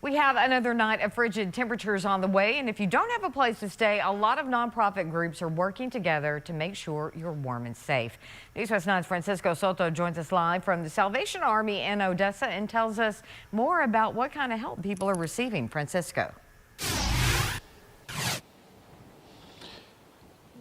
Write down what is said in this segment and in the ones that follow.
We have another night of frigid temperatures on the way, and if you don't have a place to stay, a lot of nonprofit groups are working together to make sure you're warm and safe. News West 9's Francisco Soto joins us live from the Salvation Army in Odessa and tells us more about what kind of help people are receiving. Francisco.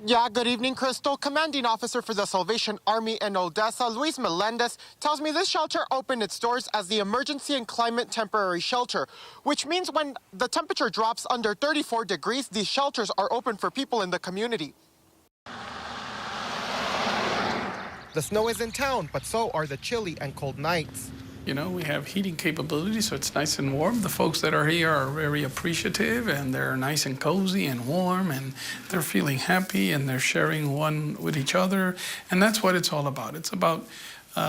Yeah, good evening, Crystal. Commanding Officer for the Salvation Army in Odessa, Luis Melendez, tells me this shelter opened its doors as the Emergency and Climate Temporary Shelter, which means when the temperature drops under 34 degrees, these shelters are open for people in the community. The snow is in town, but so are the chilly and cold nights. You know, we have heating capabilities, so it's nice and warm. The folks that are here are very appreciative, and they're nice and cozy and warm, and they're feeling happy, and they're sharing one with each other. And that's what it's all about. It's about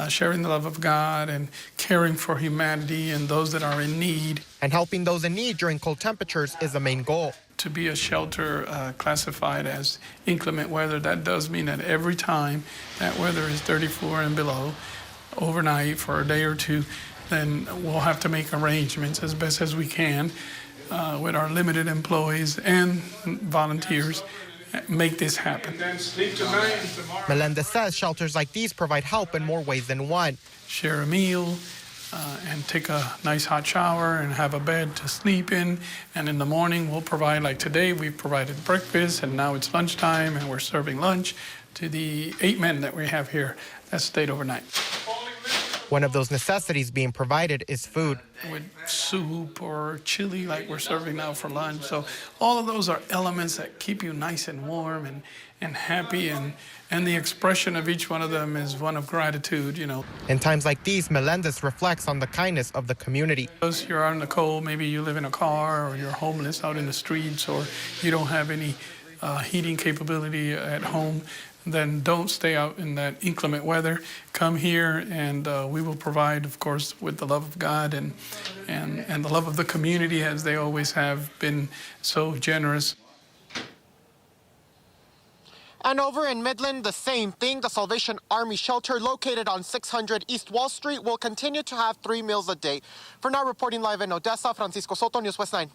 sharing the love of God and caring for humanity and those that are in need. And helping those in need during cold temperatures is the main goal. To be a shelter classified as inclement weather, that does mean that every time that weather is 34 and below, overnight for a day or two, then we'll have to make arrangements as best as we can with our limited employees and volunteers, make this happen. Melendez says shelters like these provide help in more ways than one. Share a meal and take a nice hot shower and have a bed to sleep in. And in the morning we'll provide, like today, we provided breakfast, and now it's lunchtime and we're serving lunch to the 8 men that we have here that stayed overnight. One of those necessities being provided is food. With soup or chili like we're serving now for lunch. So all of those are elements that keep you nice and warm and happy, and the expression of each one of them is one of gratitude, you know. In times like these, Melendez reflects on the kindness of the community. If you're out in the cold, maybe you live in a car, or you're homeless out in the streets, or you don't have any heating capability at home, then don't stay out in that inclement weather. Come here, and we will provide, of course, with the love of God and the love of the community, as they always have been so generous. And over in Midland, the same thing. The Salvation Army shelter located on 600 East Wall Street will continue to have 3 meals a day. For now, reporting live in Odessa, Francisco Soto, News West 9.